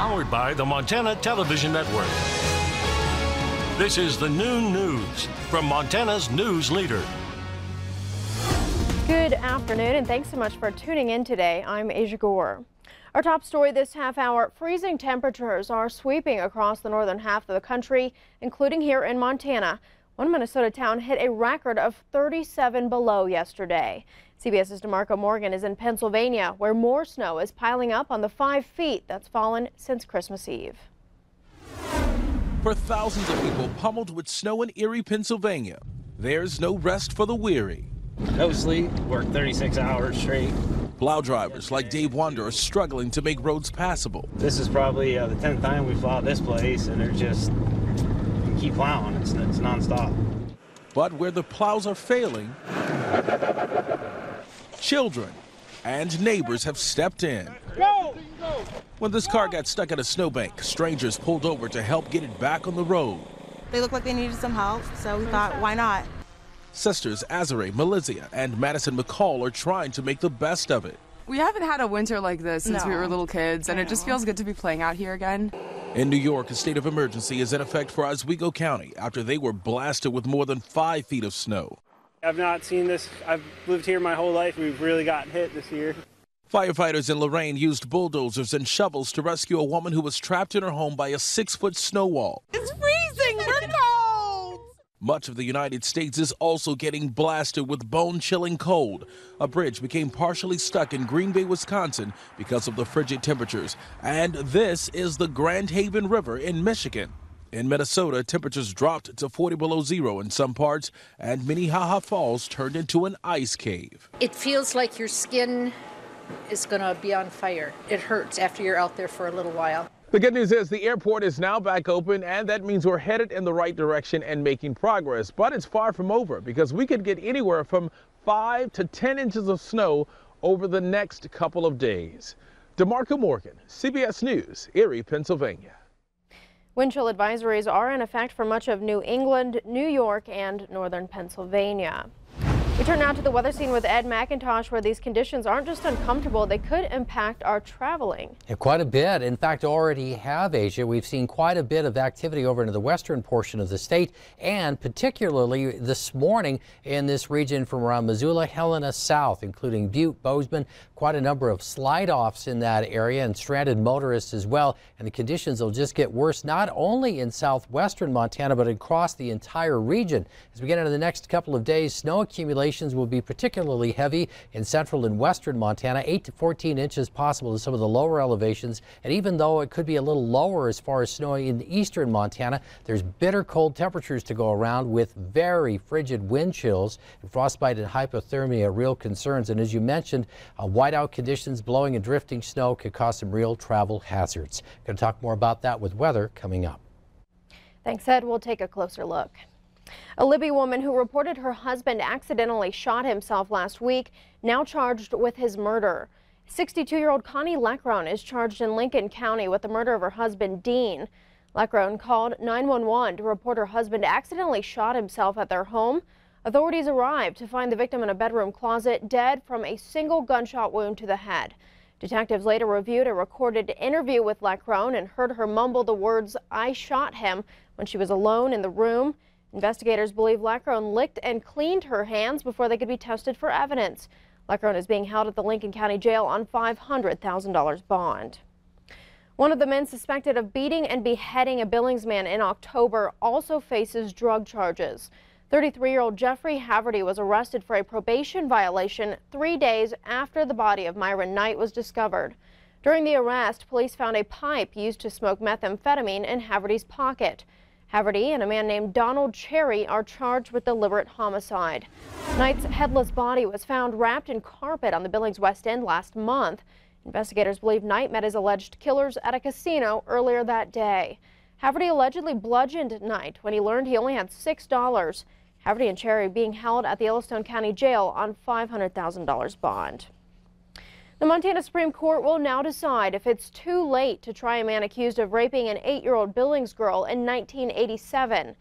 Powered by the Montana Television Network. This is the Noon News from Montana's news leader. Good afternoon, and thanks so much for tuning in today. I'm Aja Goare. Our top story this half hour: freezing temperatures are sweeping across the northern half of the country, including here in Montana. One Minnesota town hit a record of 37 below yesterday. CBS's DeMarco Morgan is in Pennsylvania, where more snow is piling up on the 5 feet that's fallen since Christmas Eve. For thousands of people pummeled with snow in Erie, Pennsylvania, there's no rest for the weary. No sleep, work 36 hours straight. Plow drivers like Dave Wander are struggling to make roads passable. This is probably the 10th time we plowed this place, and they're just keep plowing. It's nonstop. But where the plows are failing, children and neighbors have stepped in. Go! When this car got stuck in a snowbank, strangers pulled over to help get it back on the road. They looked like they needed some help, so we thought, why not? Sisters Azare, Melizia, and Madison McCall are trying to make the best of it. We haven't had a winter like this since we were little kids, and it just feels good to be playing out here again. In New York, a state of emergency is in effect for Oswego County after they were blasted with more than 5 feet of snow. I've not seen this. I've lived here my whole life. We've really gotten hit this year. Firefighters in Lorain used bulldozers and shovels to rescue a woman who was trapped in her home by a 6-foot snow wall. It's freezing! We're cold! Much of the United States is also getting blasted with bone-chilling cold. A bridge became partially stuck in Green Bay, Wisconsin because of the frigid temperatures. And this is the Grand Haven River in Michigan. In Minnesota, temperatures dropped to 40 below zero in some parts, and Minnehaha Falls turned into an ice cave. It feels like your skin is going to be on fire. It hurts after you're out there for a little while. The good news is the airport is now back open, and that means we're headed in the right direction and making progress. But it's far from over because we could get anywhere from 5 to 10 inches of snow over the next couple of days. DeMarco Morgan, CBS News, Erie, Pennsylvania. Wind chill advisories are in effect for much of New England, New York, and northern Pennsylvania. We turn now to the weather scene with Ed McIntosh, where these conditions aren't just uncomfortable, they could impact our traveling. Yeah, quite a bit. In fact, already have, Asia. We've seen quite a bit of activity over into the western portion of the state, and particularly this morning in this region from around Missoula, Helena south, including Butte, Bozeman. Quite a number of slide-offs in that area and stranded motorists as well. And the conditions will just get worse, not only in southwestern Montana, but across the entire region. As we get into the next couple of days, snow accumulations will be particularly heavy in central and western Montana, 8 to 14 inches possible in some of the lower elevations. And even though it could be a little lower as far as snowing in eastern Montana, there's bitter cold temperatures to go around with very frigid wind chills. And frostbite and hypothermia are real concerns. And as you mentioned, whiteout conditions, blowing and drifting snow could cause some real travel hazards. Going to talk more about that with weather coming up. Thanks, Ed. We'll take a closer look. A Libby woman who reported her husband accidentally shot himself last week, now charged with his murder. 62-year-old Connie Leckrone is charged in Lincoln County with the murder of her husband, Dean. Leckrone called 911 to report her husband accidentally shot himself at their home. Authorities arrived to find the victim in a bedroom closet, dead from a single gunshot wound to the head. Detectives later reviewed a recorded interview with Leckrone and heard her mumble the words, "I shot him," when she was alone in the room. Investigators believe Leckrone licked and cleaned her hands before they could be tested for evidence. Leckrone is being held at the Lincoln County Jail on $500,000 bond. One of the men suspected of beating and beheading a Billings man in October also faces drug charges. 33-year-old Jeffrey Haverty was arrested for a probation violation 3 days after the body of Myron Knight was discovered. During the arrest, police found a pipe used to smoke methamphetamine in Haverty's pocket. Haverty and a man named Donald Cherry are charged with deliberate homicide. Knight's headless body was found wrapped in carpet on the Billings West End last month. Investigators believe Knight met his alleged killers at a casino earlier that day. Haverty allegedly bludgeoned Knight when he learned he only had $6. Haverty and Cherry being held at the Yellowstone County Jail on $500,000 bond. The Montana Supreme Court will now decide if it's too late to try a man accused of raping an 8-year-old Billings girl in 1987.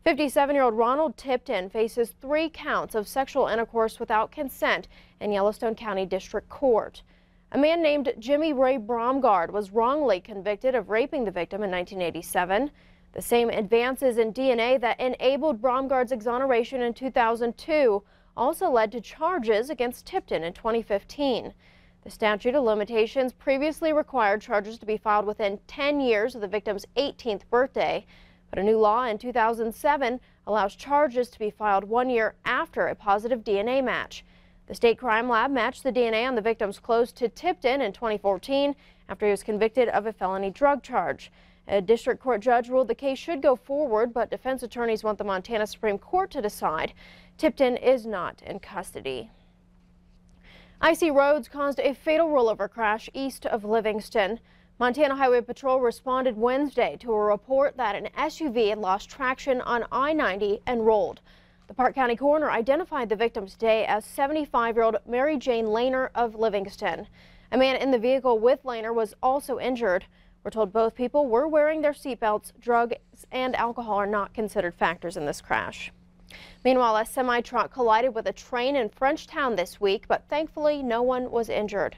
57-year-old Ronald Tipton faces 3 counts of sexual intercourse without consent in Yellowstone County District Court. A man named Jimmy Ray Bromgard was wrongly convicted of raping the victim in 1987. The same advances in DNA that enabled Bromgard's exoneration in 2002 also led to charges against Tipton in 2015. The statute of limitations previously required charges to be filed within 10 years of the victim's 18th birthday, but a new law in 2007 allows charges to be filed 1 year after a positive DNA match. The state crime lab matched the DNA on the victim's clothes to Tipton in 2014 after he was convicted of a felony drug charge. A district court judge ruled the case should go forward, but defense attorneys want the Montana Supreme Court to decide. Tipton is not in custody. Icy roads caused a fatal rollover crash east of Livingston. Montana Highway Patrol responded Wednesday to a report that an SUV had lost traction on I-90 and rolled. The Park County coroner identified the victim today as 75-year-old Mary Jane Lehner of Livingston. A man in the vehicle with Lehner was also injured. We're told both people were wearing their seatbelts. Drugs and alcohol are not considered factors in this crash. Meanwhile, a semi-truck collided with a train in Frenchtown this week, but thankfully no one was injured.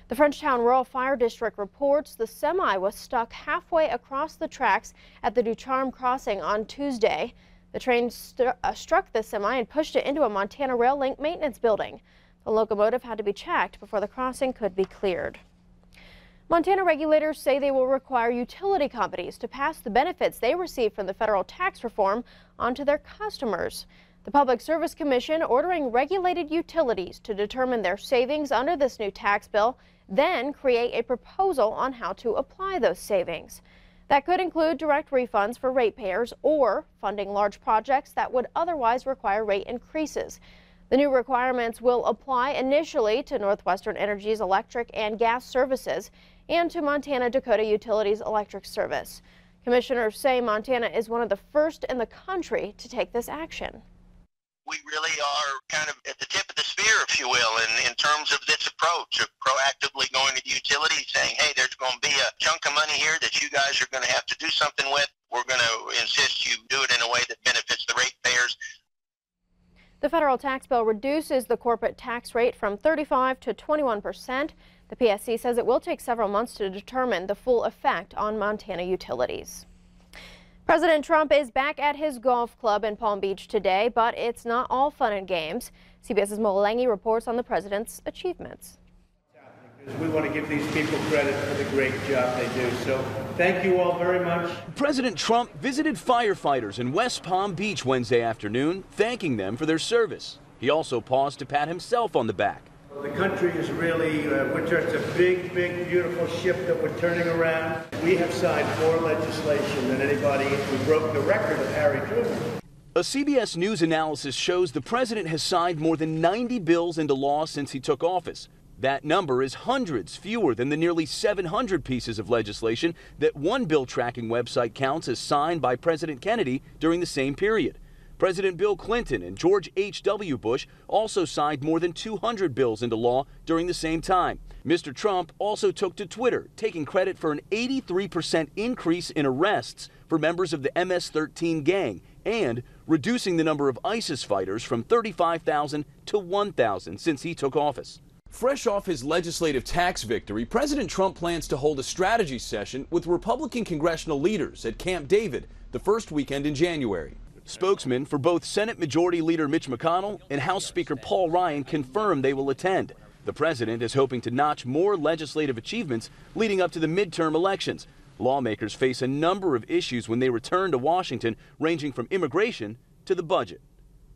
The Frenchtown Rural Fire District reports the semi was stuck halfway across the tracks at the Ducharme crossing on Tuesday. The train struck the semi and pushed it into a Montana Rail Link maintenance building. The locomotive had to be checked before the crossing could be cleared. Montana regulators say they will require utility companies to pass the benefits they receive from the federal tax reform onto their customers. The Public Service Commission ordering regulated utilities to determine their savings under this new tax bill, then create a proposal on how to apply those savings. That could include direct refunds for ratepayers or funding large projects that would otherwise require rate increases. The new requirements will apply initially to Northwestern Energy's electric and gas services and to Montana Dakota Utilities electric service. Commissioners say Montana is one of the first in the country to take this action. We really are kind of at the tip of the spear, if you will, in terms of this approach of proactively going to the utilities saying, hey, there's going to be a chunk of money here that you guys are going to have to do something with. We're going to insist you do it in a way that benefits the ratepayers. The federal tax bill reduces the corporate tax rate from 35% to 21%. The PSC says it will take several months to determine the full effect on Montana utilities. President Trump is back at his golf club in Palm Beach today, but it's not all fun and games. CBS's Molangi reports on the president's achievements. We want to give these people credit for the great job they do. So thank you all very much. President Trump visited firefighters in West Palm Beach Wednesday afternoon, thanking them for their service. He also paused to pat himself on the back. The country is really, it's a big, big, beautiful ship that we're turning around. We have signed more legislation than anybody. We broke the record of Harry Truman. A CBS News analysis shows the president has signed more than 90 bills into law since he took office. That number is hundreds fewer than the nearly 700 pieces of legislation that one bill tracking website counts as signed by President Kennedy during the same period. President Bill Clinton and George H.W. Bush also signed more than 200 bills into law during the same time. Mr. Trump also took to Twitter, taking credit for an 83% increase in arrests for members of the MS-13 gang and reducing the number of ISIS fighters from 35,000 to 1,000 since he took office. Fresh off his legislative tax victory, President Trump plans to hold a strategy session with Republican congressional leaders at Camp David the first weekend in January. Spokesmen for both Senate Majority Leader Mitch McConnell and House Speaker Paul Ryan confirmed they will attend. The president is hoping to notch more legislative achievements leading up to the midterm elections. Lawmakers face a number of issues when they return to Washington, ranging from immigration to the budget.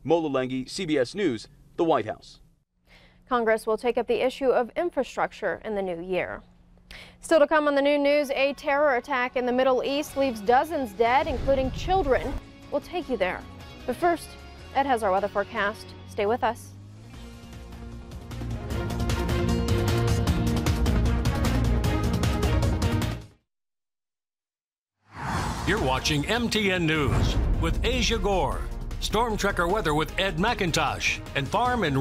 Mola Lengi, CBS News, the White House. Congress will take up the issue of infrastructure in the new year. Still to come on the new news, a terror attack in the Middle East leaves dozens dead, including children. We'll take you there. But first, Ed has our weather forecast. Stay with us. You're watching MTN News with Aja Goare, Storm Tracker weather with Ed McIntosh, and Farm and